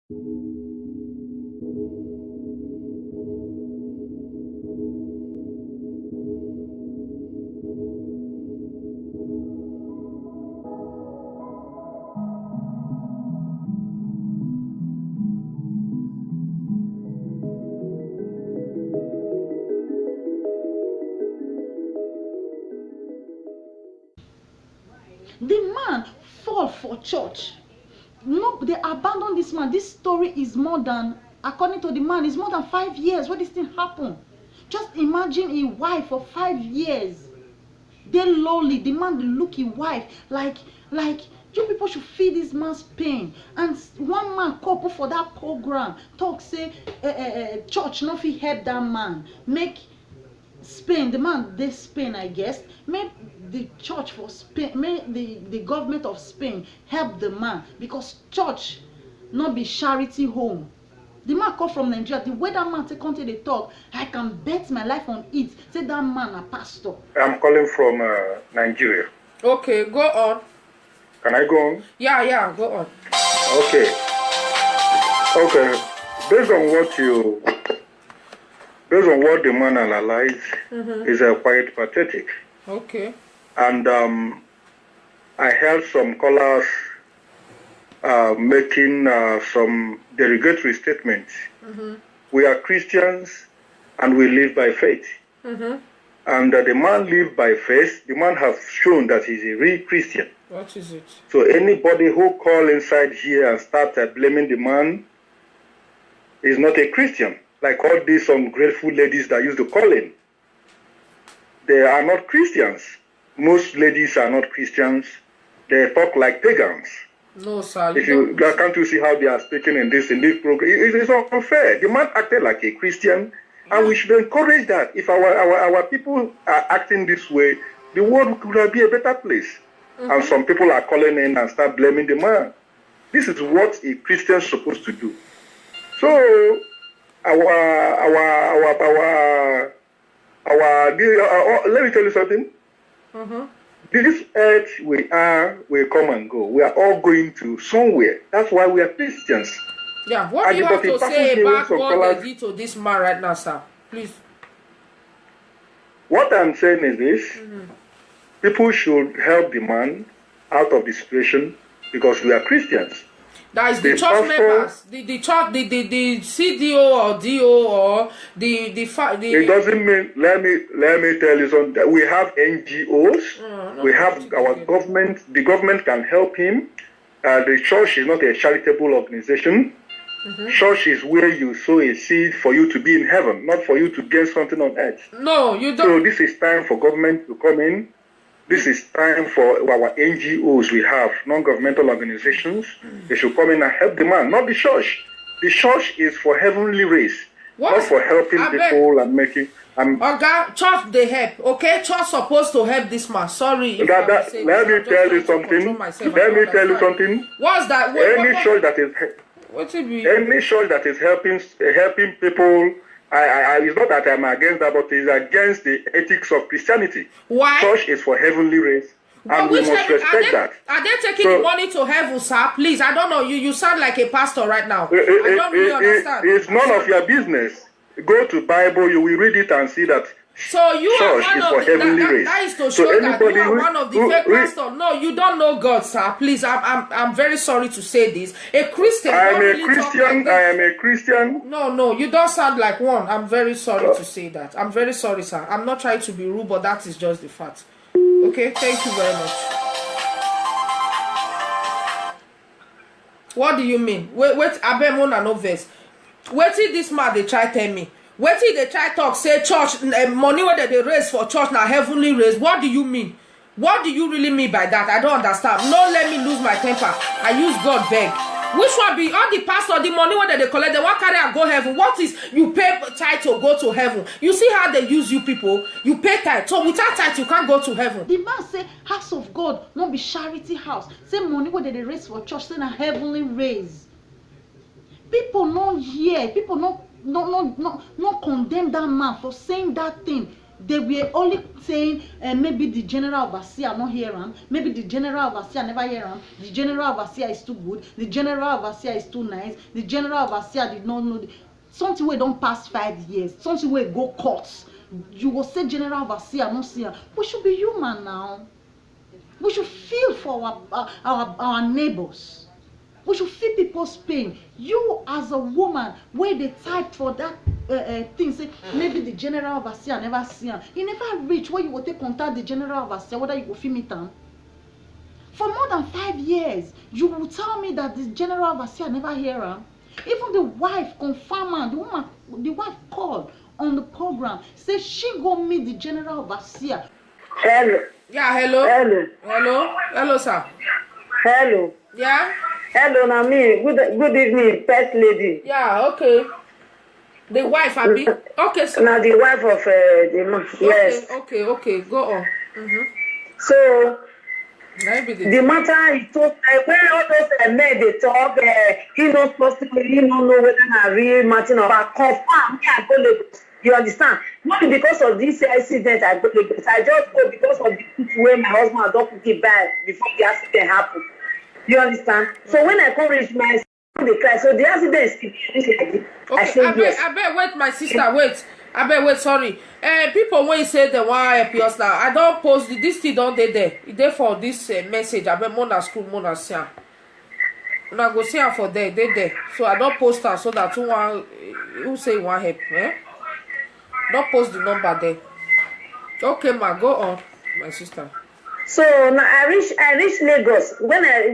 The man fall for church. No, they abandon this man. This story is more than, according to the man, is more than 5 years where this thing happened. Just imagine a wife for 5 years. They lowly, the man, the look his wife like you people should feel this man's pain. And one man couple for that program talk say church no fit help that man. Make Spain, the man dey Spain, I guess, make the church for Spain, make the government of Spain help the man, because church not be charity home. The man come from Nigeria. The way that man take come to the talk, I can bet my life on it. Say that man a pastor. I'm calling from Nigeria. Okay, go on. Can I go on? Yeah, go on. Okay. Based on what the man analyzed, is quite pathetic. Okay. And I heard some callers making some derogatory statements. We are Christians and we live by faith. And the man lived by faith. The man has shown that he's a real Christian. What is it? So anybody who call inside here and start blaming the man is not a Christian. Like all these ungrateful ladies that used to call in. They are not Christians. Most ladies are not Christians. They talk like pagans. No, sir. Can't you see how they are speaking in this program? It's unfair. The man acted like a Christian, and we should encourage that. If our people are acting this way, the world could be a better place. And some people are calling in and start blaming the man. This is what a Christian is supposed to do. So let me tell you something. This earth we come and go. We are all going to somewhere. That's why we are Christians. Yeah, what do you have to say about what they did to this man right now, sir? Please. What I'm saying is this. People should help the man out of the situation because we are Christians. That is the church members, the church, the CDO or DO or the It doesn't mean. Let me tell you something. We have NGOs. We have our government. The government can help him. The church is not a charitable organization. Church is where you sow a seed for you to be in heaven, not for you to get something on earth. No, you don't. So this is time for government to come in. This is time for our NGOs we have, non-governmental organizations. They should come in and help the man, not the church. The church is for heavenly race, not for helping people and making... church they help, okay? Church supposed to help this man. Sorry. Let me tell you something. What's that? Any church that is helping people... it's not that I'm against that, but it's against the ethics of Christianity. Why? Church is for heavenly race, and we must respect that. Are they taking the money to heaven, sir? Please, I don't know. You sound like a pastor right now. I don't really understand. It's none of your business. Go to Bible, you will read it and see that. So you church are one is of for heavenly race. That is to show that you are one of the fake pastors. No, you don't know God, sir. Please, I'm very sorry to say this. A Christian. I am a Christian. No, you don't sound like one. I'm very sorry to say that. I'm very sorry, sir. I'm not trying to be rude, but that is just the fact. Okay, thank you very much. What do you mean? Wait, Abemona no verse. Wait till this man they try tell me. Wait till they try talk say church money where they raise for church now heavenly raise. What do you mean? What do you really mean by that? I don't understand. No, let me lose my temper. I use God beg. Which one be all the pastor the money where they collect? They want carry and go heaven. What is you pay tithe to go to heaven? You see how they use you people? You pay tithe. So without tithe you can't go to heaven. The man say house of God not be charity house. Say money where they raise for church say na heavenly raise. People not hear. People not condemn that man for saying that thing. they were only saying maybe the general overseer not hear him, maybe the general overseer never hear him, the general overseer is too good, the general overseer is too nice, the general overseer did not know something wey don pass 5 years, something wey go court, you go say general overseer no see am. We should be human now. We should feel for our neighbors. We should feel people's pain. You as a woman, where they type for that thing, say maybe the general overseer never see him. He never reach where you will take contact the general overseer, whether you go feel meet him. For more than 5 years, you will tell me that the general overseer never hear him. Even the wife confirm am, the wife called on the program, say she go meet the general overseer. Hello. Yeah, hello. Hello. Hello. Hello, sir. Hello. Yeah. Hello, Nami. Good evening, pet lady. Yeah. Okay. The wife, Abi. Okay, sir. Now the wife of the man. Yes. Okay. Go on. So Maybe the matter is so when all those men they talk, he not possible, he don't know whether na real Martin or confirm. Me, I go Lagos. You understand? Not because of this accident, I go Lagos. I just go because of the put way my husband don't put it back before the accident happened. You understand? So when I come reach my they cry. So the accident is like this. okay. I say yes. I bet, wait, my sister, wait. Wait, sorry. People when you say they want help us now, I don't post this thing don't they there. They for this message. I bet more school, more see. When I go see her for there, they there. So I don't post her so that who say you want help, eh? Don't post the number there. Okay, ma, go on, my sister. So now I reach Lagos. When I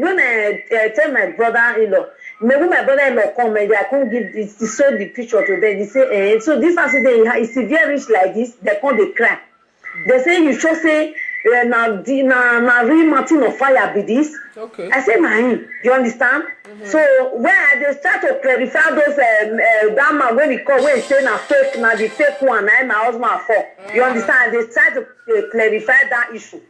tell my brother-in-law, maybe my brother-in-law come and I can't give this, they show the picture to them. They say, so this accident is severe reach like this, they come they cry. They say you should say na real Martin of fire be this. Okay. I say na him. You understand? So when I dey start to clarify those that man when he call when he say na fake, na the fake one, na my husband for. You understand? They start to clarify that issue.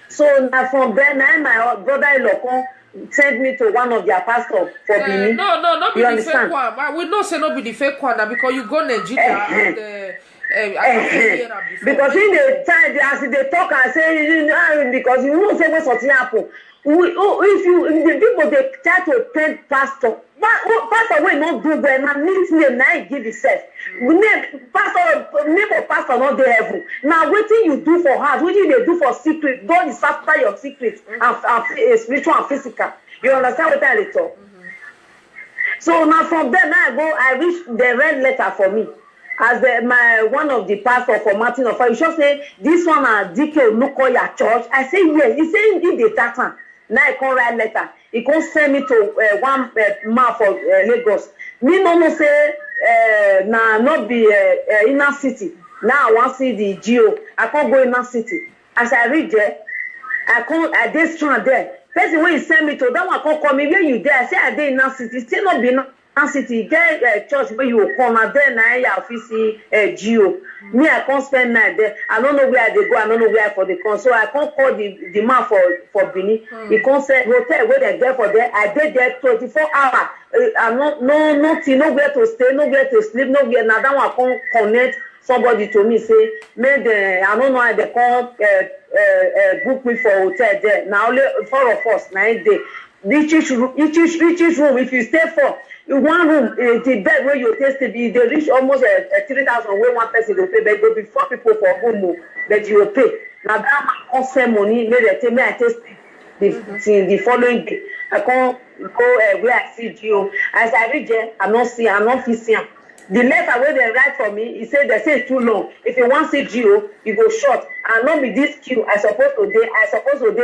So now from there, now my brother-in-law come send me to one of their pastors for Benin. No, not be you the understand? fake one. We not say not be the fake one now because you go Nigeria and I don't hear that before. Because in the time as they talk and say because you know say when something happen. If the people they try to paint pastor wey not do well na meet name na give itself. Name of pastor not dey heaven. Now wetin you do for heart, wetin you dey do for secret, God is after your secret and spiritual and physical. You understand what I dey talk? So now from there now I reach the red letter for me. As one of the pastor for Martin of Fire, you just say this one na DK Olukoya church. I say yes. He say indeed the data. Now I come write letter. He come send me to one man for Lagos. Me no say not be inner city. Now I want see the geo. I can't go inner city. As I read there, I dey strand there. Person when he send me to that one can't call me. Where you there? I say I dey inner city. Still not be inner city. Get church where you come and then I see geo. Me I can't spend night there. I don't know where they go. I don't know where for the con. So I can't call the man for Benin. He can't say hotel where they there for there. I did there 24 hours. I'm nothing, nowhere to stay, nowhere to sleep, nowhere. Now that one can't connect somebody to me say, I don't know how they come book me for hotel there. Now only 4 of us, 9 days. Each room, if you stay for one room, the bed where you taste they reach almost 3,000 where one person will pay, but there will be 4 people for home, but you will pay. Now that man can't send money, I taste the following day. I can't go where I see Gio. As I read there, I'm not seeing. The letter where they write for me, he said they say it's too long. If you want to see Gio, you go short. And not be this queue. I supposed to date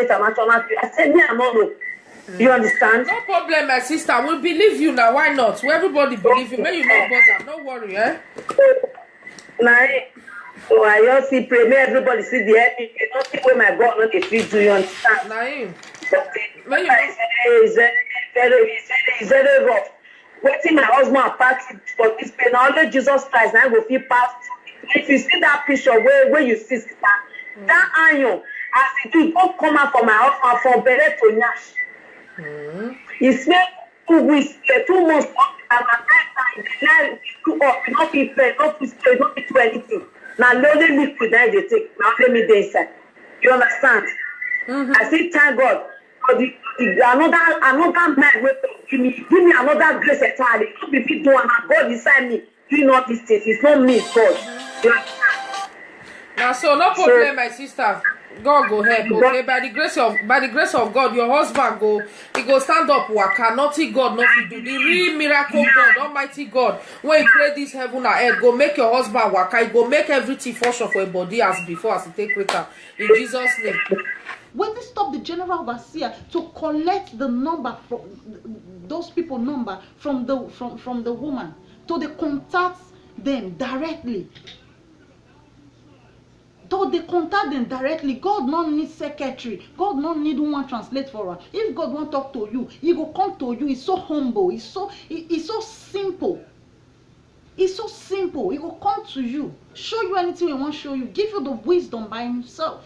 international queue. I said me, I'm not know. You understand? No problem, my sister. We believe you now. Why not? Well, everybody believe you. When you not bother, no worry, eh? So I just see pray. May everybody see the help. You don't see where my God not dey feed you. You understand? Naim. When it's very rough. Waiting my husband pass for this pain. Only Jesus Christ now go feel pass. If you see that picture where you see that iron, as it will go come out from my husband from belle to nyash. He spent 2 weeks, 2 months, and at that time, the night too up, not be fair, not be straight, not be do anything. Now the only liquid that they take. Now let me dey inside. You understand? I say thank God for the another man wey give me another grace entirely. Not be fit do am, na God inside me doing all these things. It's not me, it's God. You understand? Now, so no problem, my sister. God go help, okay? By the grace of God, your husband he go stand up, waka. Nothing God, nothing do. The real miracle God, Almighty God, when you pray this heaven and earth, go make your husband waka. He go make everything function for your body as before, as he take greater. In Jesus' name. When they stop the general overseer to collect the number from those people number from the woman, to they contact them directly. So they contact them directly. God no need secretary. God no need one translate for her. If God want talk to you, he go come to you. He's so humble. He's so simple. It's so simple. He will come to you, show you anything he want to show you, give you the wisdom by himself.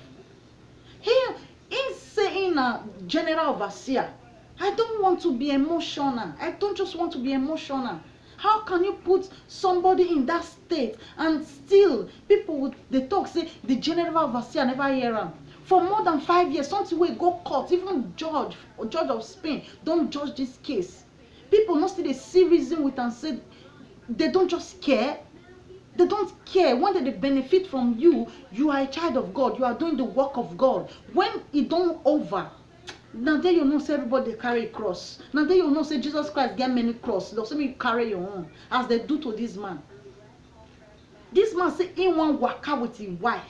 Here, in saying a general overseer, I don't want to be emotional. I don't just want to be emotional. How can you put somebody in that state and still people they talk say the general overseer never hear him? For more than 5 years, something will go court, even judge of Spain don't judge this case. People not still they see reason with and say they don't just care. They don't care. When they benefit from you, you are a child of God. You are doing the work of God. When it don't over, now then you know say everybody carry a cross. Now then you know say Jesus Christ get many crosses. They'll say me carry your own, as they do to this man. This man say he want waka with his wife.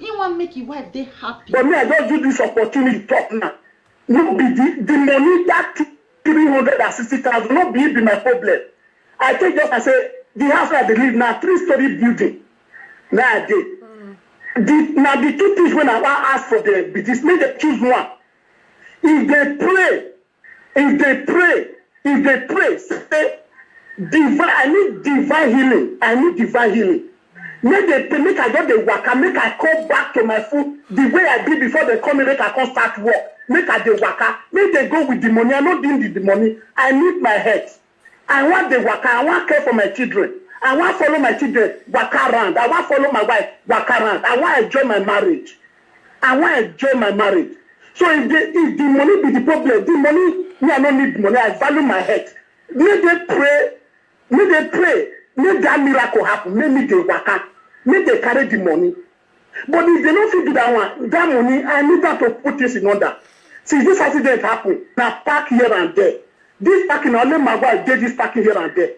He want make his wife they happy. But me, I just do this opportunity talk now. No be the money that 360,000. No be my problem. I take just I say the house where they live now 3-story building. Now I did. Now the two things when I want ask for the this make them choose one. If they pray, say divine. I need divine healing. Make they pray, make I get the waka, make I come back to my food the way I did before they come in, make I come start work. Make I the waka, make they go with the money. I'm not doing the money. I need my head. I want the waka. I want care for my children. I want follow my children waka around. I want follow my wife waka around. I want enjoy my marriage. So if the money be the problem, the money, me I don't need money. I value my head. May they pray. May that miracle happen. May me they waka. May they carry the money. But if they don't fit do that one, that money, I need that to put this in order. Since this accident happened, now park here and there. This parking, only my wife did this parking here and there.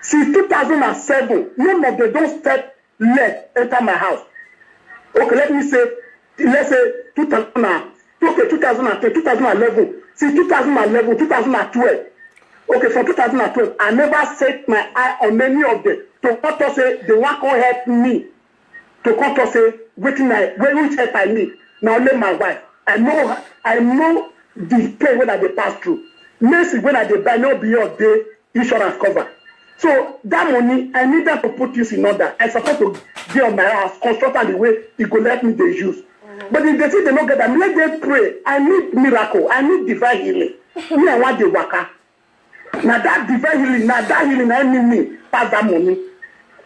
Since 2007, none of them don't step left enter my house. Okay, let's say 2010, 2011. Since 2011, 2012. Okay, from 2012, I never set my eye on any of them. To come to say they want to help me. To come to say which help I need. Now only my wife. I know the pain when they pass through. Mercy when they buy no beyond the insurance cover. So that money, I need that to put this in order. I supposed to get on my house, construct the way it could let me they use. But if they say they don't get that, let them pray. I need miracle. I need divine healing. Me, I want the waka. Now that divine healing, I need me pass that money.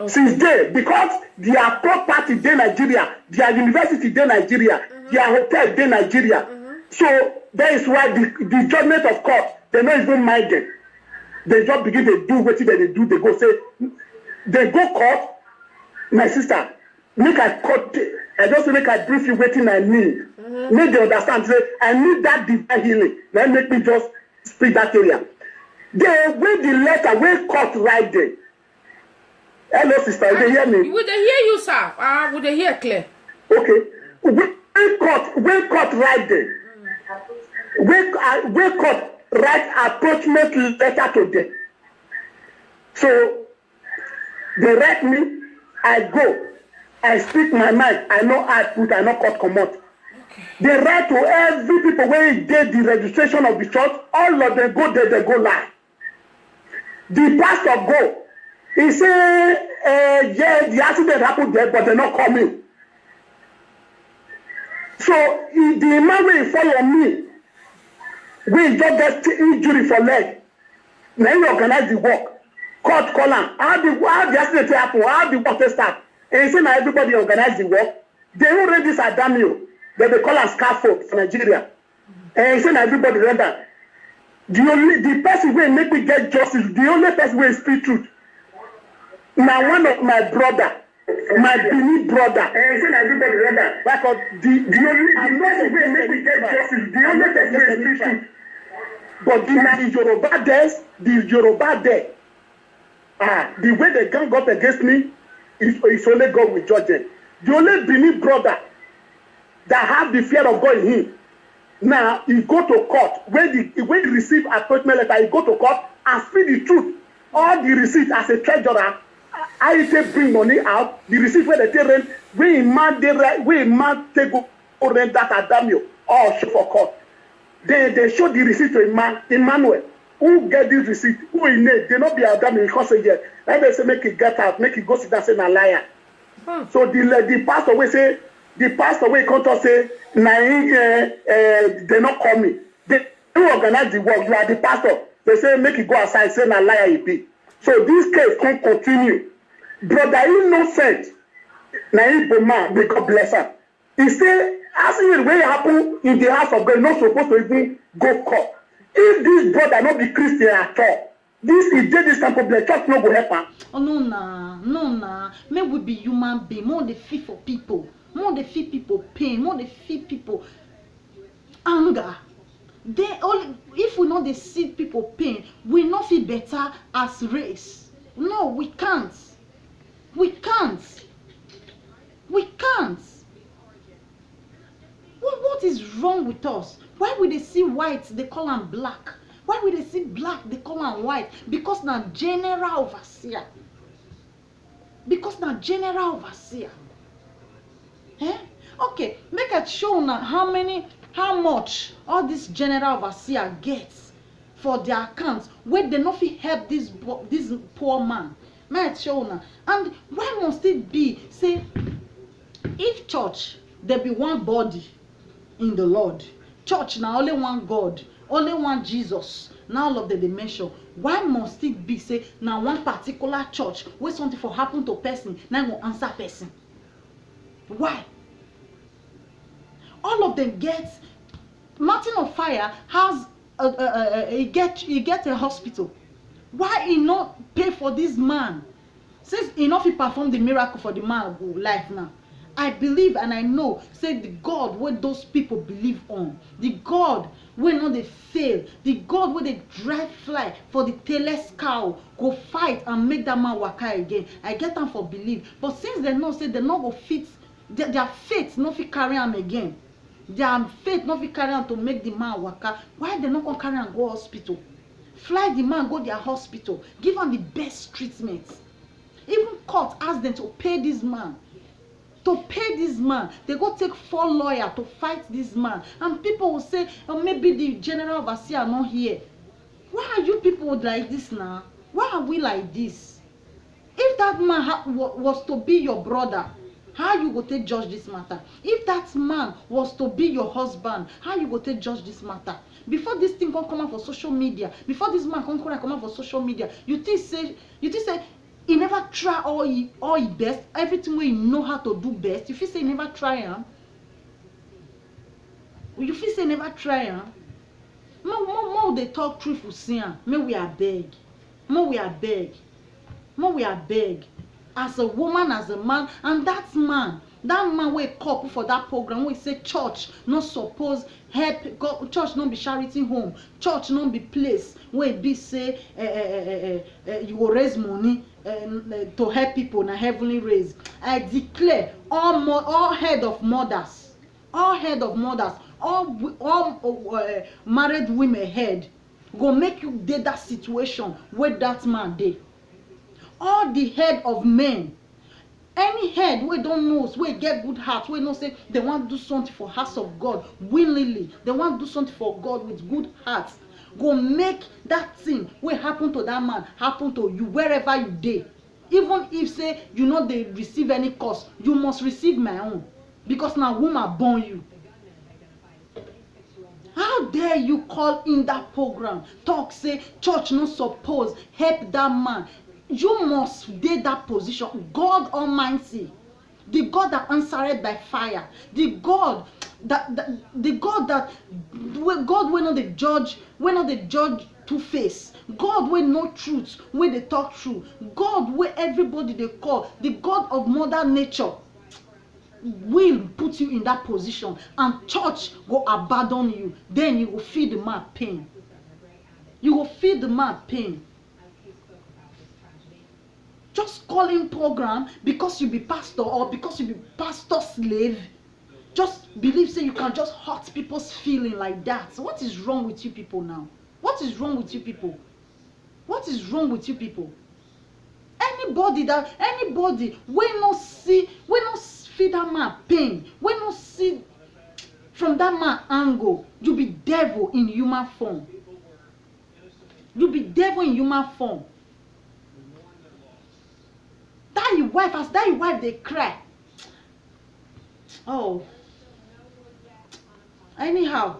Okay. Since there, because their property in Nigeria, their university in Nigeria, their hotel in Nigeria. So that is why the judgment of court, they don't even mind them. They just begin to do what they do. They go say, they go court. My sister, make I cut. I just make I brief you waiting I need. Make they understand. Say I need that divine healing. Then make me just speak that area. They wait the letter. Wait court right there. Hello, sister. They hear me. Would they hear you, sir? Would they hear clear? Okay. Wait court right there. Wait court. Write approachment letter to them. So they write me, I go, I speak my mind, I know I put, I know cut commot. Okay. They write to every people where they did the registration of the church, all of them go there, they go live. The pastor go, he say, yeah, the accident happened there, but they're not coming. So the man will follow me. We just get injury for leg. Now you organize the work. Court call him. How the accident happen? How the work start? And say now everybody organize the work. They who read this Adamio, they call am scaffold for Nigeria. And say now everybody read that. The person wey make me get justice, the only person wey speak truth. Now one of my brother, my Benin brother, and say now everybody read that. Because the person wey make me get justice, the only person wey speak truth. But the Yoruba there, the way they gang up against me, is only God will judge them. The only Benin brother that have the fear of God in him, now he go to court. When he receive appointment letter, he go to court and speak the truth. All the receipt as a treasurer, I take bring money out. The receipt where they take rent, when man take go rent that Adamio, all show for court. They show the receipt to Emmanuel. Who get this receipt? Who in it? They not be Adamio because yet. Like they say, make it get out, make it go sit down, say na liar. So the pastor will say, come to say, they not call me. They organize the work. You are the pastor. They say, make it go outside, say na liar it be. So this case can continue. Brother Innocent, na Igbo man, may God bless her. He say, as it will happen in the house of God, not supposed to even go court. If this brother not be Christian at all, this kind of church no go help am. Oh no nah. May we be human being. More they feel for people. More they feel people pain. More they feel people anger. They all if we know they see people pain, we not feel better as race. No, we can't. We can't. What is wrong with us? Why would they see white, they call them black? Why would they see black, they call them white? Because now general overseer. Eh? Okay, make a show now how much all this general overseer gets for their accounts where they not fit help this poor man. Make a show now. And why must it be say if church there be one body in the Lord, church now only one God, only one Jesus, now all of the dimension, why must it be say now one particular church where something for happen to person now go answer person? Why? All of them get Mountain of Fire has he get a hospital. Why he not pay for this man? Since he not fit perform the miracle for the man life now. I believe and I know, say the God where those people believe on, the God where not they fail, the God where they drive fly for the tailless cow, go fight and make that man waka again. I get them for believe. But since they know, say they not go fit, their faith not fit carry them again. Their faith not fit carry them to make the man waka. Why they not gonna carry and go hospital? Fly the man, go their hospital, give them the best treatment. Even court ask them to pay this man. They go take 4 lawyers to fight this man, and people will say, oh, maybe the general overseer not here. Why are you people like this now? Why are we like this? If that man was to be your brother, how you go take judge this matter? If that man was to be your husband, how you go take judge this matter? Before this thing come out for social media, before this man come out for social media, you think say he never try all he best, everything wey he know how to do best. You feel say he never try am? You feel say he never try am? More they talk truth for see am. May we abeg. As a woman, as a man, and that man wey couple for that program wey say church no suppose help God, church no be charity home, church no be place wey be say you go raise money to help people na heavenly raise. I declare all head of mothers, all married women head go make you dey that situation where that man dey. All the head of men, any head wey don't know, wey get good heart, wey know say they want to do something for house of God willingly, they want to do something for God with good heart, go make that thing wey happen to that man happen to you wherever you dey. Even if say you know they receive any cost, you must receive my own, because now woman born you. How dare you call in that program talk say church no suppose help that man? You must dey that position. God Almighty, the God that answered by fire, the God that God when not the judge two-face, God wey know truth, wey dey talk true, God wey everybody dey call, the God of mother nature will put you in that position, and church go abandon you. Then you go feel the man pain. You go feel the man pain. Just calling program because you be pastor or because you be pastor slave. Just believe say you can just hurt people's feeling like that. So what is wrong with you people now? What is wrong with you people? What is wrong with you people? Anybody wey no feel that man pain, wey no see from that man angle, you be devil in human form. You be devil in human form. That your wife dey cry. Oh. Anyhow,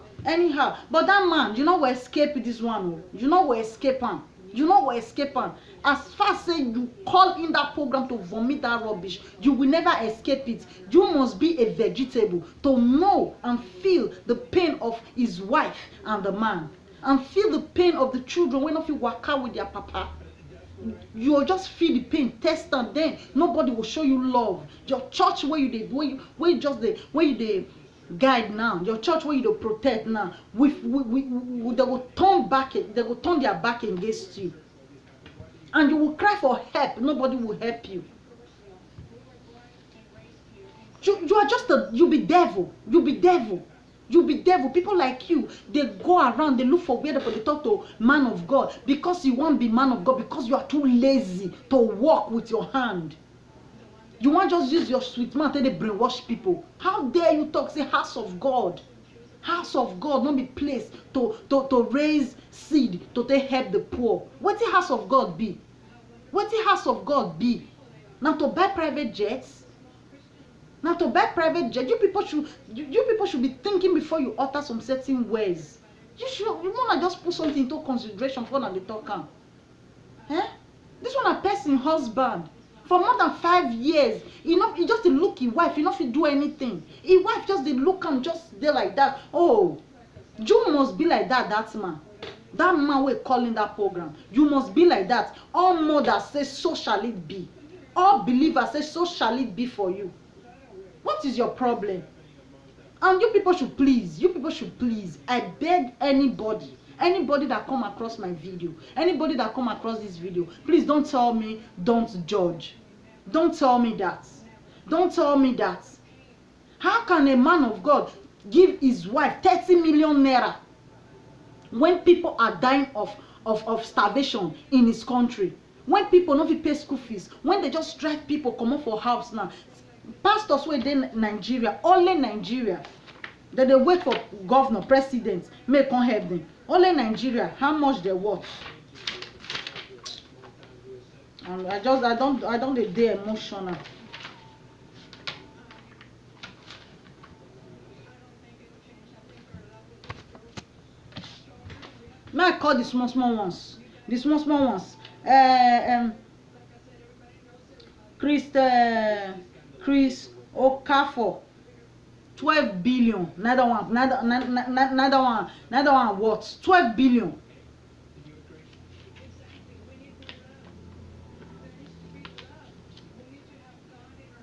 but that man, you know go escape this one. You know go escape him. You know go escape him. As far as say you call in that program to vomit that rubbish, you will never escape it. You must be a vegetable to know and feel the pain of his wife and the man, and feel the pain of the children when of you walk out with their papa. You will just feel the pain, test, and then nobody will show you love. Your church where you dey guide now, your church where you dey protect now, they will turn back, they will turn their back against you, and you will cry for help. Nobody will help you. You are just you be devil. You be devil. You be devil. People like you, they go around, they look for where they talk to man of God because you won't be man of God, because you are too lazy to walk with your hand. You want just use your sweet mouth and they brainwash people. How dare you talk, say house of God? House of God, not be place to raise seed, to take help the poor. What the house of God be? What the house of God be? Now to buy private jets? Now to buy private jet, you people should be thinking before you utter some certain words. You wanna just put something into consideration for the talk. This one a person husband for more than 5 years. He just look his wife, he not fit do anything. His wife just dey look him just there like that. Oh, you must be like that, that man. That man we calling that program. You must be like that. All mothers say so shall it be. All believers say so shall it be for you. What is your problem? And you people should please, I beg anybody that come across my video, anybody that come across this video, please don't tell me don't judge. Don't tell me that. Don't tell me that. How can a man of God give his wife 30 million naira when people are dying of starvation in his country? When people no fit pay school fees, when they just drive people come up for house now. Pastors wey dey Nigeria, only Nigeria, that they wait for governor, president, may come help them. Only Nigeria, how much they worth? And I don't dey emotional. May I call the small ones? The small ones. Chris Okafor, 12 billion. Neither one what? 12 billion.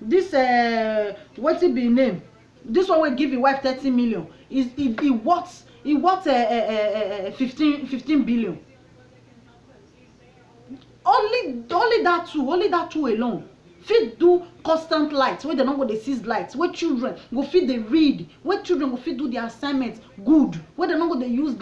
This what's it be name? This one will give your wife 30 million. It worth 15 billion. Only that two alone. Fit do constant lights where they don't go they seize lights, where children go fit they read, where children go fit do their assignments good, where they don't go they use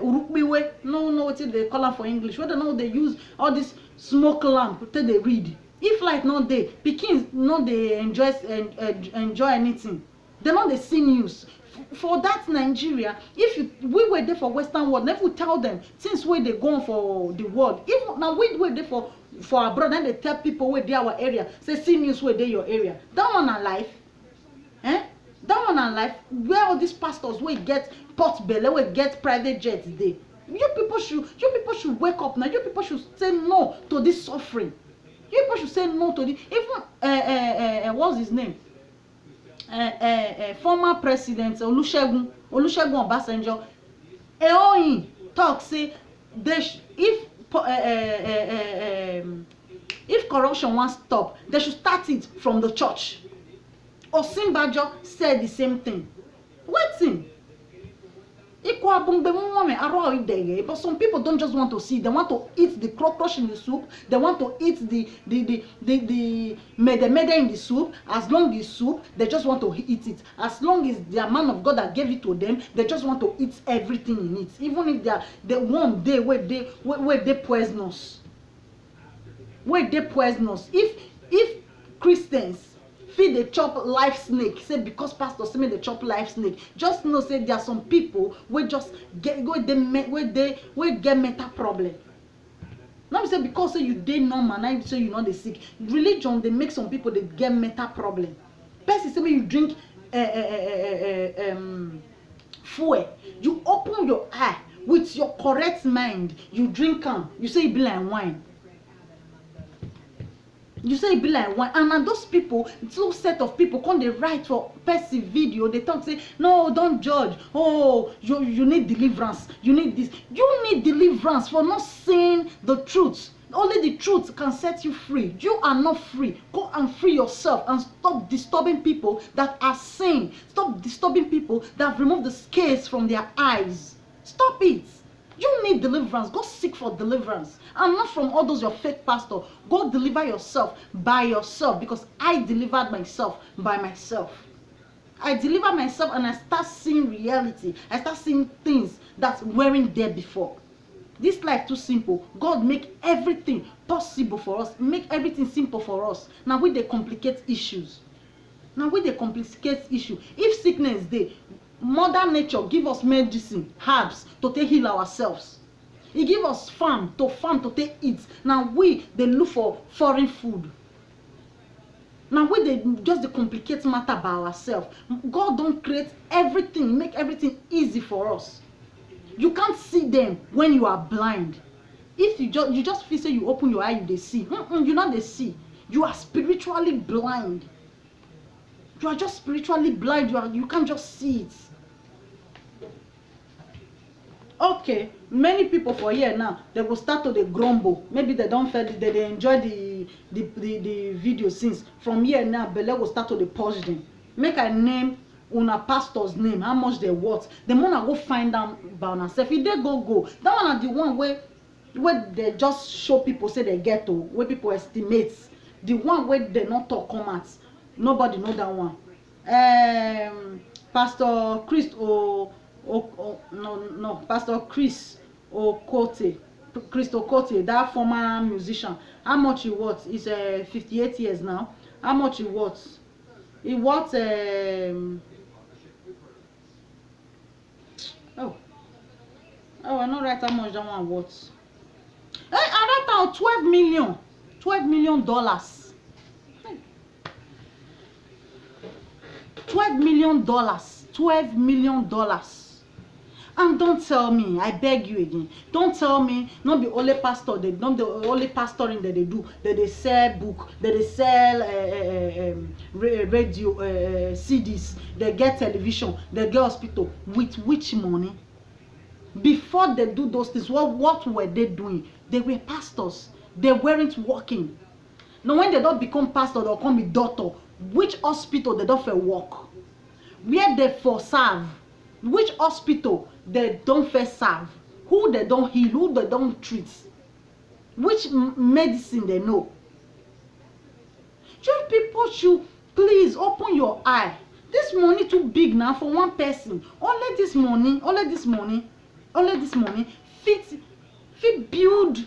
urukbiwe, no what they call them for English, where they don't go they use all this smoke lamp till they read. If light not there, pikins no they enjoy anything. They not they see news. For that Nigeria, we were there for Western world, never tell them since where they go for the world. Even now we were there for abroad, and they tell people where they our area, say see news where they your area. That one are life. That one are life. Where all these pastors will get pot belly, will get private jets there. You people should wake up now. You people should say no to this suffering. You people should say no to the even what's his name? Former president Olusegun Obasanjo. Eoyin talk say if corruption wants stop, they should start it from the church. Osinbajo said the same thing. Wetin? But some people don't just want to see. They want to eat the cockroach in the soup. They want to eat the mede in the soup. As long as soup, they just want to eat it. As long as the man of God that gave it to them, they just want to eat everything in it. Even if they one day where they poisonous. Where they poisonous. If Christians feed the chop live snake, say because pastor say me the chop live snake, just know say there are some people wey just get mental problem. Now say because say you dey normal, now say you not dey sick. Religion dey make some people dey get mental problem. Person say when you drink fuel, you open your eye with your correct mind, you drink am, you say e be like wine. You say it be like wine, and those people, two set of people come they write for person video, they talk say no, don't judge, oh you need deliverance, you need this. You need deliverance for not saying the truth. Only the truth can set you free. You are not free. Go and free yourself and stop disturbing people that are sane. Stop disturbing people that have removed the scales from their eyes. Stop it. You need deliverance. Go seek for deliverance. And not from all those your fake pastor. Go deliver yourself by yourself, because I delivered myself by myself. I deliver myself and I start seeing reality. I start seeing things that weren't there before. This life too simple. God make everything possible for us. Make everything simple for us. Now we dey complicate issues. If sickness dey, Mother Nature give us medicine, herbs to take heal ourselves. He give us farm to take eat. Now we they look for foreign food. Now we they just the complicate matter by ourselves. God don't create everything, make everything easy for us. You can't see them when you are blind. If you just feel say you open your eye, you they see. You not they see. You are spiritually blind. You are just spiritually blind. You can't just see it. Okay, many people for here now, they will start to the grumble. Maybe they don't feel they enjoy the video since. From here now, Bele will start to the purge them. Make a name una pastor's name, how much they worth. The more I go find out by myself. If they go, that one are the one where they just show people say they get to, where people estimate. The one where they not talk comments. Nobody know that one. Pastor Chris Pastor Chris Okote, that former musician. How much he worth? He's 58 years now. How much he worth? He worth I not write how much that one worth. I write out $12 million. $12 million. $12 million. $12 million. And don't tell me, I beg you again, don't tell me not the only pastor, not the only pastoring that they do, that they sell book, that they sell radio, CDs, they get television, they get hospital. With which money? Before they do those things, what were they doing? They were pastors. They weren't working. Now when they don't become pastor, they'll come with doctor. Which hospital they don't for work? Where they for serve? Which hospital they don't first serve? Who they don't heal? Who they don't treat? Which medicine they know? You people should please open your eye. This money too big now for one person. Only this money fit build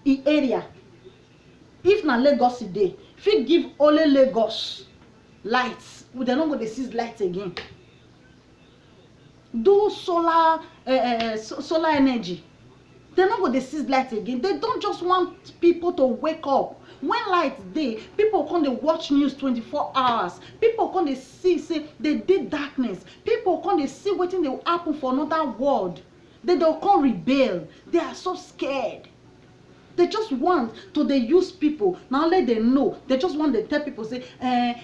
the area. If na Lagos today, fit give only Lagos lights. They're not going to see lights again. Do solar energy. They're not going to see lights again. They don't just want people to wake up. When lights day, people come to watch news 24 hours. People come to see, say they did darkness. People come to see what will happen for another world. They don't come rebel. They are so scared. They just want to they use people. Now let them know. They just want to tell people say,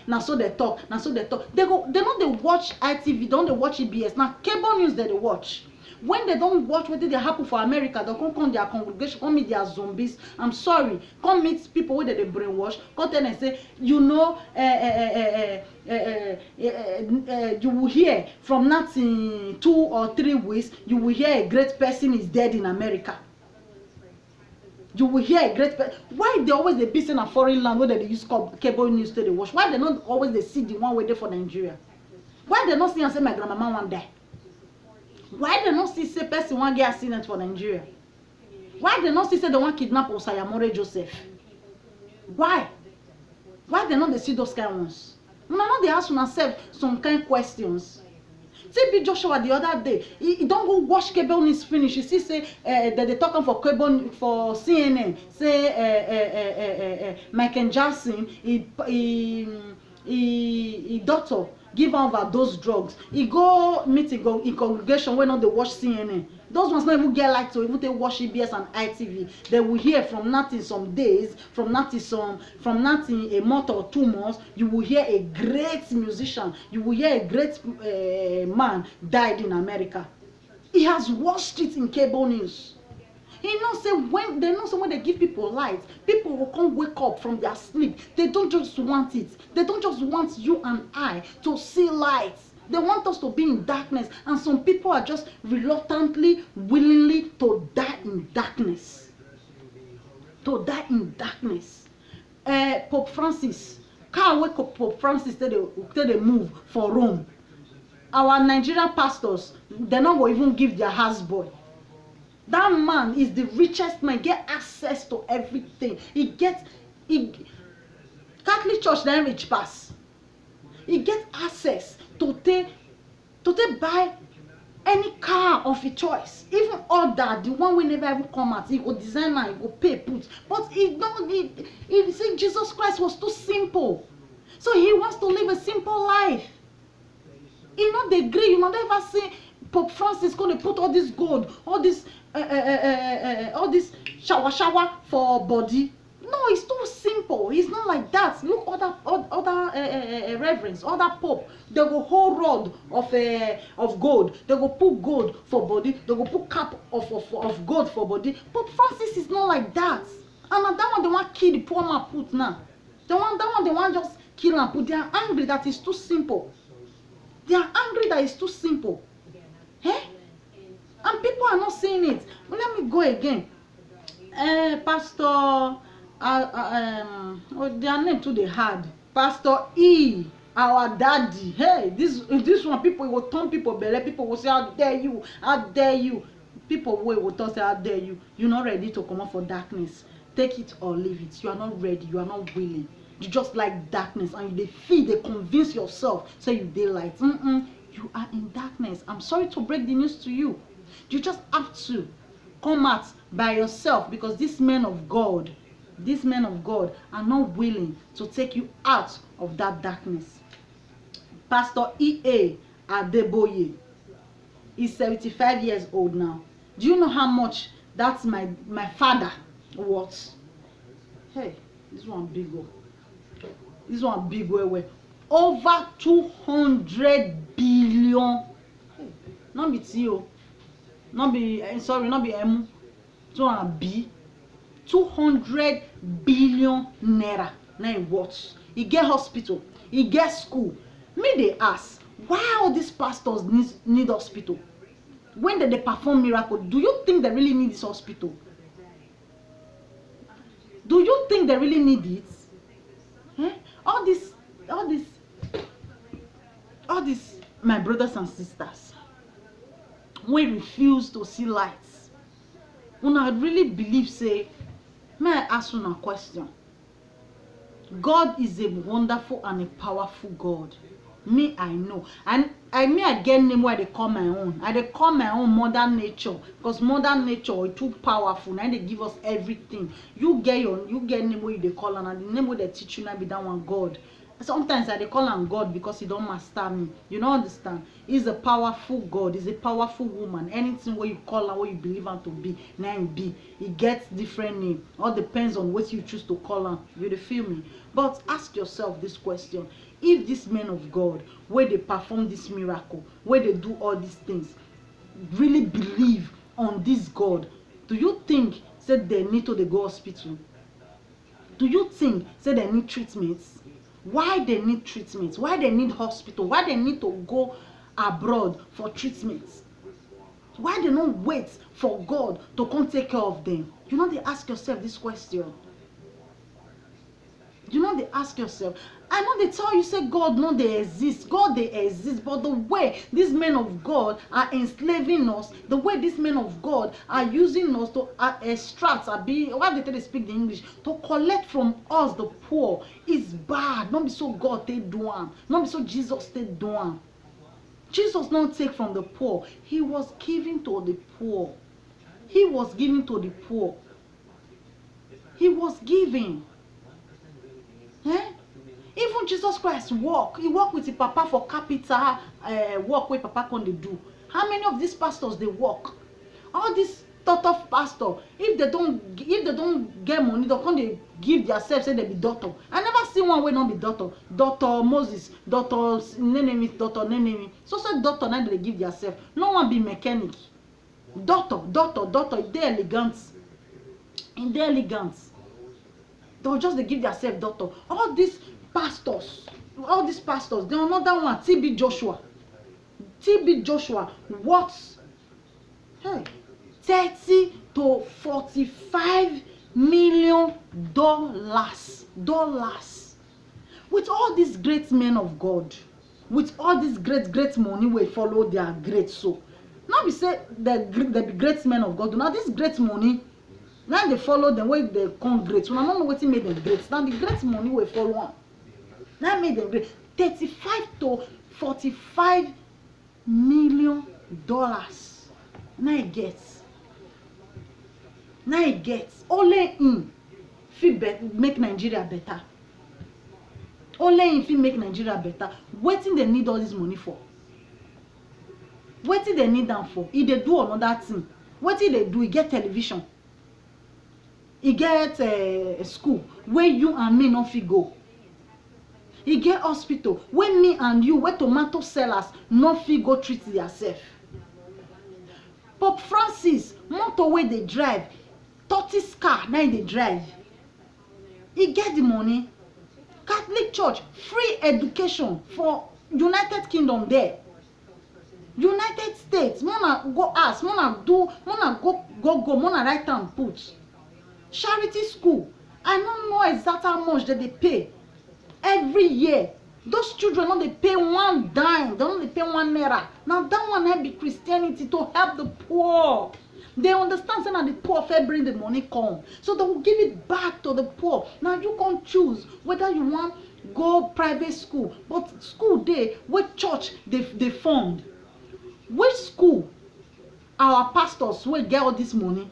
now so they talk, now so they talk. They know they watch ITV, don't they watch EBS. Now cable news that they watch. When they don't watch what did they happen for America, they come their congregation, come meet their zombies. I'm sorry, come meet people where they brainwash. Come tell and say, you know, you will hear from nothing 2 or 3 weeks, you will hear a great person is dead in America. You will hear a great person. Why they always they be in a foreign land where they use cable news to they watch? Why they not always they see the one way there for Nigeria? Why they not see and say my grandmama one die? Why they not see say person one get accident for Nigeria? Why they not see say they want kidnap Osayamore Joseph? Why? Why they not they see those kind of ones? Una not they ask yourself some kind of questions. TB Joshua the other day, he don't go watch cable news finish. You see say that they talking for cable for CNN. Say Michael Jackson, he doctor give over those drugs. He go meeting go in congregation when not they watch CNN. Those ones not even get like to even they watch EBS and ITV. They will hear from nothing some days, from nothing a month or 2 months. You will hear a great musician. You will hear a great man died in America. He has watched it in cable news. He knows say when they give people light, people will come wake up from their sleep. They don't just want it. They don't just want you and I to see light. They want us to be in darkness, and some people are just reluctantly, willingly to die in darkness. To die in darkness. Pope Francis, can't wake up Pope Francis till they move for Rome. Our Nigerian pastors, they're not going to even give their houseboy. That man is the richest man, get access to everything. Catholic Church then rich pass. He get access to take buy any car of his choice. Even order the one we never even come out. He go design and he go pay put. But he say Jesus Christ was too simple. So he wants to live a simple life. He not the agree. You not ever say Pope Francis going to put all this gold, all this shower for body. No, it's too simple. It's not like that. Look, other reverends, other pope, they go whole rod of gold. They go put gold for body. They go put cap of gold for body. Pope Francis is not like that. And that one they want kill the poor man put now. That one they want just kill and put. They are angry that it's too simple. They are angry that it's too simple. Eh? And people are not saying it. Well, let me go again. Pastor, their name too they hard. Pastor E, our daddy. Hey, this one people will turn people belly. People will say, how dare you? How dare you? People will talk say, how dare you? You're not ready to come out for darkness. Take it or leave it. You are not ready. You are not willing. You just like darkness, and you they convince yourself. So you daylight. You are in darkness. I'm sorry to break the news to you. You just have to come out by yourself, because these men of God are not willing to take you out of that darkness. Pastor E.A. Adeboye is 75 years old now. Do you know how much that's my father worth? Hey, this one big one. This one big way. Over 200 billion. Hey, not be T.O. Not be M. 200 billion naira. Now what? He get hospital. He get school. Me they ask, why all these pastors need hospital? When they perform miracle, do you think they really need this hospital? Do you think they really need it? Eh? All this, my brothers and sisters, we refuse to see lights. When I really believe, say, may I ask you a question? God is a wonderful and a powerful God. Me, I know. And I get name where they call my own. I they call my own Mother Nature. Because Mother Nature is too powerful. And they give us everything. You get name where they call, and the name where they teach you now be that one God. Sometimes I dey call am God because he don master me. You no understand? He's a powerful God. He's a powerful woman. Anything wey you call am, wey you believe am to be, na im be. He gets different name. All depends on wetin you choose to call am. You dey feel me? But ask yourself this question: if these men of God wey dey perform this miracle, wey dey do all these things, really believe on this God, do you think say they need to dey go hospital? Do you think say they need treatments? Why they need treatments? Why they need hospital? Why they need to go abroad for treatments? Why they not wait for God to come take care of them? You know, they ask yourself this question. You know, they ask yourself. I know they tell you say God no they exist. God they exist, but the way these men of God are enslaving us, the way these men of God are using us to extract, why they speak the English, to collect from us the poor is bad. Not be so God they do am. Not be so Jesus they do am. Jesus don't take from the poor. He was giving to the poor. He was giving to the poor. He was giving. Eh? Even Jesus Christ walk. He walk with his papa for capital work where papa can they do. How many of these pastors they walk? All these tough pastor, if they don't get money, they can't give themselves say they be doctor. I never see one way not be doctor. Dr. Moses, Dr. Nenemi, Dr. Nenemi. So doctor now they give themselves. No one be mechanic. Doctor, they elegant. In their elegance. They'll just they give themselves doctor. All these pastors, the another one, TB Joshua, what? Hey, $30 to $45 million. With all these great men of God, with all this great money, we follow their great so. Now we say the great men of God. Now this great money, now they follow them way they come great. We don't know what made them great. Now the great money we follow on. Now made them great. $35 to $45 million. Now it gets. Only in make Nigeria better. Only in make Nigeria better. Wetin they need all this money for? Wetin they need them for? If they do another thing, wetin they do? He get television. He get a school where you and me no fit go. He get hospital where me and you, where tomato sellers no fit go treat yourself. Pope Francis, motor where they drive, 30 car now they drive. He get the money. Catholic Church, free education for United Kingdom there. United States, mona go ask, mona go write and put. Charity school, I don't know exactly how much that they pay every year. Those children don't they pay one dime, they don't they pay $1. Now that one might be Christianity to help the poor. They understand that the poor fair bring the money come, so they will give it back to the poor. Now you can choose whether you want go private school, but school day where church they fund. Which school our pastors will get all this money?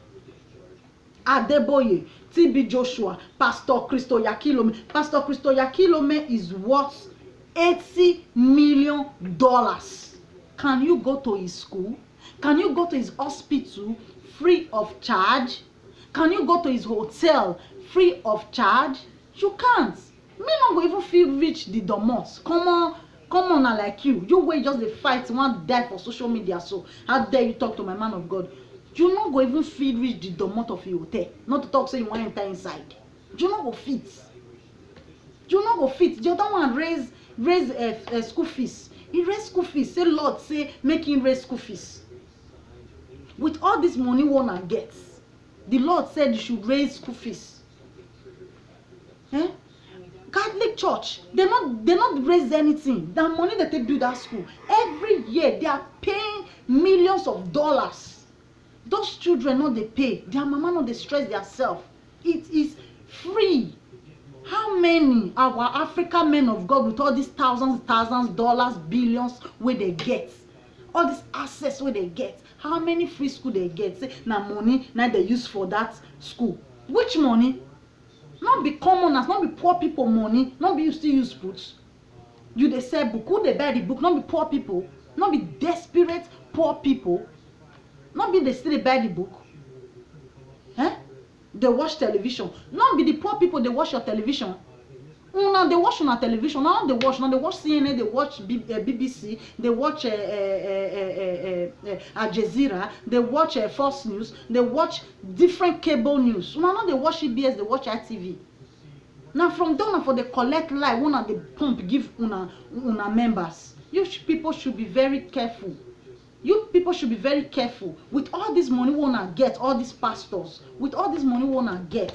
Adeboye, TB Joshua, Pastor Christo Yakilome. Pastor Christo Yakilome is worth $80 million. Can you go to his school? Can you go to his hospital free of charge? Can you go to his hotel free of charge? You can't. Me not go even feel rich the domos. Come on, I like you. You will just the fight, one die for social media. So how dare you talk to my man of God? You not go even feel rich the domot of your hotel. Not to talk say you want to enter inside. You not go fit. You not go fit. The other one raise school fees. He raise school fees. Say Lord say make him raise school fees. With all this money one gets, the Lord said you should raise school fees. Eh? Catholic Church, they not raise anything. The money that they build that school, every year they are paying millions of dollars. Those children not they pay. Their mama not they stress themselves. It is free. How many our African men of God with all these thousands, dollars, billions where they get? All this access where they get? How many free school they get? Say now money now they use for that school. Which money? Not be commoners, not be poor people money, not be you still use put. You dey sell book, who dey buy the book? Not be poor people, not be desperate poor people, not be they still dey buy the book. Eh? They watch television. Not be the poor people they watch your television. Now they watch on television. Now they watch CNN, they watch BBC, they watch Al Jazeera, they watch Fox News, they watch different cable news. Now they watch CBS, they watch ITV. Now from down for the collect live, one of the pump give una members. You people should be very careful. You people should be very careful with all this money we wanna get, all these pastors, with all this money we wanna get.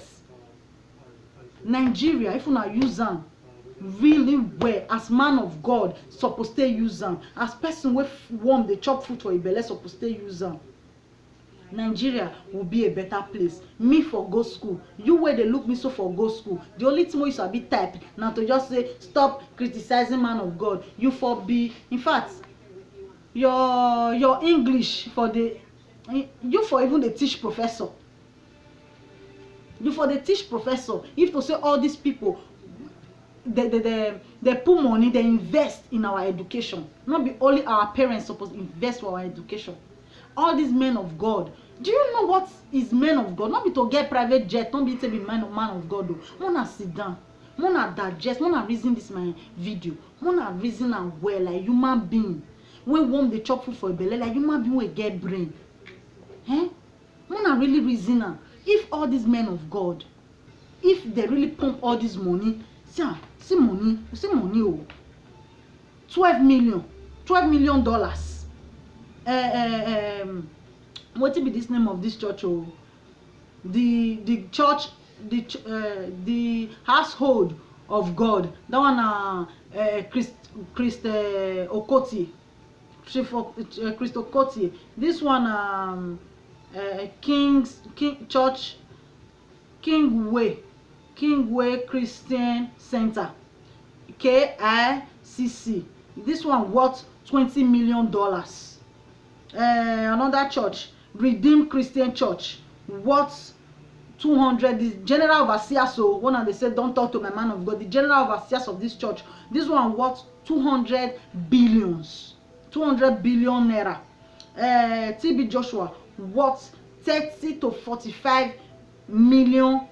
Nigeria, if una use them really well, as man of God, supposed to use them. As person with warm the chop food for a belly, supposed to use them. Nigeria will be a better place. Me for go school. You where they look me so for go school. The only thing you should be type now to just say stop criticizing man of God. You for be, in fact, your English for the, you for even the teach professor. You for the teach professor. If to say all these people, they put money, they invest in our education. Not be only our parents supposed to invest for our education. All these men of God. Do you know what is men of God? Not be to get private jet, not be to be man of God. Wanna sit down, wanna digest, wanna reason this my video, wanna reason and well like human being. When warm the chop food for a belly, like human being will get brain. Eh? Wanna really reason am. If all these men of God, if they really pump all this money, see money, oh, $12 million. What be this name of this church? Oh, the church, the household of God. That one, Christ Okoti, Christ Okoti. This one, King Church, Kingway Christian Center, KICC. This one worth $20 million. Another church, Redeemed Christian Church, worth 200. The general overseer, so one of they said don't talk to my man of God. The general overseers of this church, this one worth 200 billion naira. TB Joshua worth $30 to $45 million.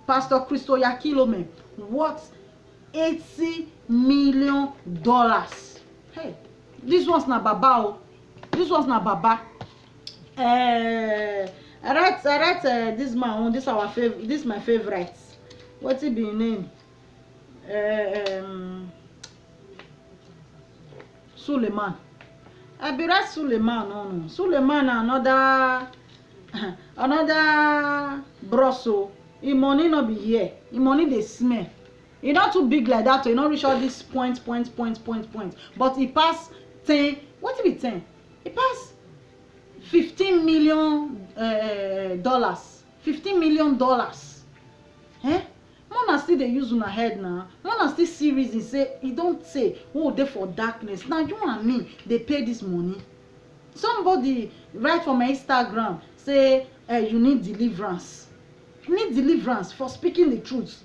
Pastor Christo Yakilome worth $80 million. Hey, this one's na baba. This one's na baba. I write this man. This our favorite. This my favorite. What's it be name? Suleiman. I be right Suleiman. No. Suleiman another broso. Him money not be here. Him money they smell. He not too big like that. So he not reach all these points. But he pass 10. What if it 10? He pass $15 million. $15 million. Eh? Mona still they use una head now. Mona still series and say he don't say oh they for darkness. Now you and me they pay this money. Somebody write for my Instagram say you need deliverance. You need deliverance for speaking the truth.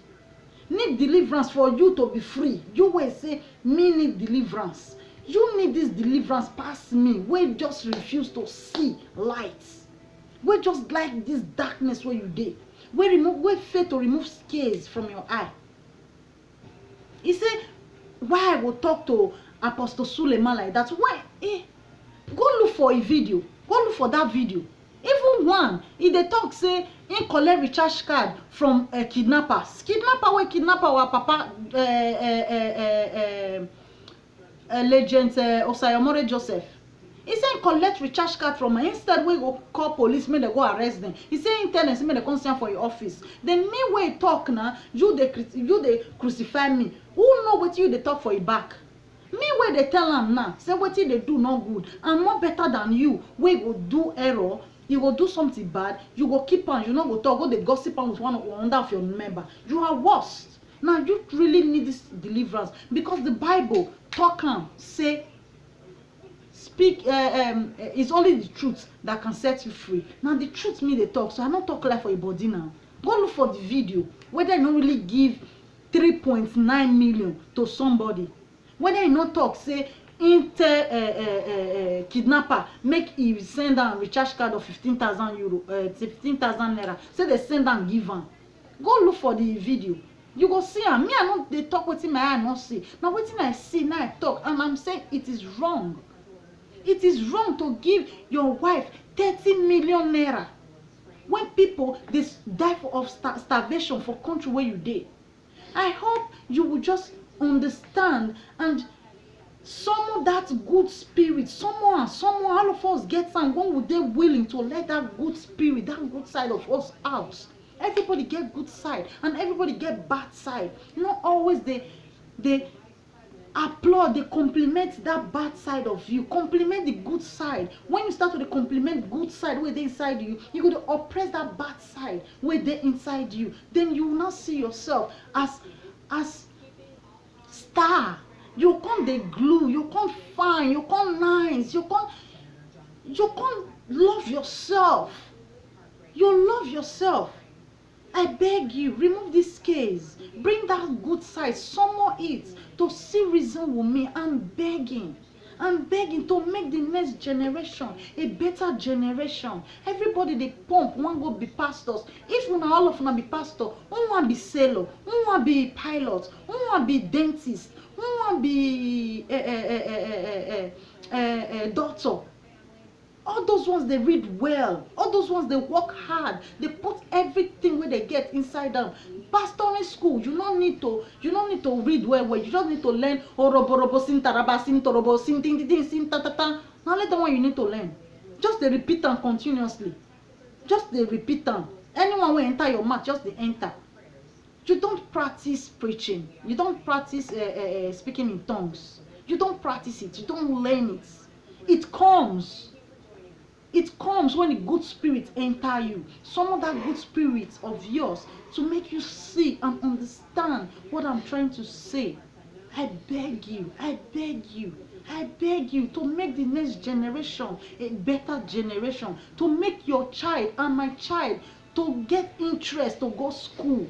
Need deliverance for you to be free. You will say me need deliverance. You need this deliverance past me. We just refuse to see light. We just like this darkness where you did. We fail to remove scales from your eye. He said, why I will talk to Apostle Suleiman like that? Why? Go look for a video. Go look for that video. Even one, if they talk say, in collect recharge card from kidnappers. Kidnapper our papa legend Osayomore Joseph. He say collect recharge card from her. Instead we go call police, make they go arrest them. He say in tell them, make they come stand for your office. Then me wey talk now, you they crucify me. Who know what you they talk for your back? Me wey they tell them now, say what they do not good. I'm more better than you. We go do error. You go do something bad. You go keep on. You not go talk. Go the gossip on with one of your member. You are worst. Now you really need this deliverance because the Bible talk am say. speak it's only the truth that can set you free. Now the truth me dey talk, so I no talk lie for your body now. Go look for the video whether you no really give 3.9 million to somebody, whether you no talk say kidnapper make he send am recharge card of 15,000 euro 15,000 naira, say they send am give am. Go look for the video, you go see am. Me I no dey talk wetin my eye no see, na wetin I see now I talk, and I'm saying it is wrong. It is wrong to give your wife 30 million naira when people dey die of starvation for country where you dey. I hope you will just understand and summon that good spirit. Someone, all of us get some. When would they willing to let that good spirit, that good side of us out? Everybody get good side and everybody get bad side. Not always they applaud, they compliment that bad side of you. Compliment the good side. When you start to compliment good side where they inside you, you go to oppress that bad side where they inside you. Then you will not see yourself as star. You can't dey glue, you can't fine, you can't nice, you can't love yourself. You love yourself. I beg you, remove this case. Bring that good side, summon it to see reason with me. I'm begging to make the next generation a better generation. Everybody they pump, one go be pastors. If una all of una be pastor, one want be sailor, one want be pilot, one want be dentist, one want be doctor. All those ones they read well, all those ones they work hard, they put everything where they get inside them. Pastoring school, you don't need to read well, you just need to learn oroborobo sin taraba sin torobo sin ting ting sin ta ta ta. Now let the one you need to learn. Just they repeat them continuously. Just they repeat them. Anyone will enter your mouth, just they enter. You don't practice preaching. You don't practice speaking in tongues. You don't practice it. You don't learn it. It comes. It comes when the good spirit enter you. Some of that good spirit of yours to make you see and understand what I'm trying to say. I beg you to make the next generation a better generation. To make your child and my child to get interest to go school.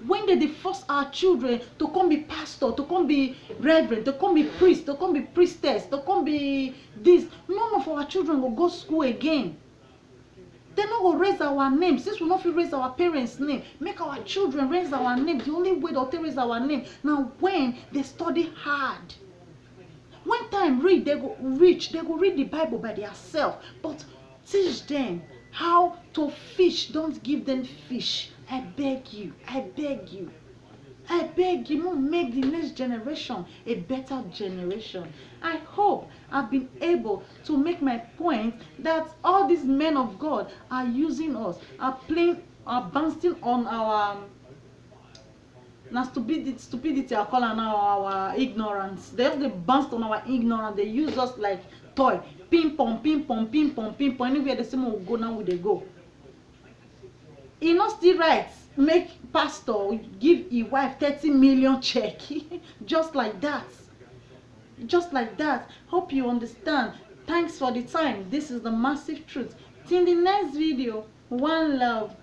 When they force our children to come be pastor, to come be reverend, to come be priest, to come be priestess, to come be this, none of our children will go school again. They not go raise our name. Since we not feel raise our parents' name, make our children raise our name. The only way they'll raise our name now when they study hard. When time read, they go read the Bible by themselves. But teach them how to fish. Don't give them fish. I beg you, make the next generation a better generation. I hope I've been able to make my point that all these men of God are using us, are bouncing on our stupidity I call now our ignorance. They bounce on our ignorance. They use us like toy. Ping pong, ping pong, ping pong, ping pong. Anywhere the same will go, now we they go. He not still right make pastor give his wife 30 million check just like that. Hope you understand. Thanks for the time. This is the massive truth. Till the next video. One love.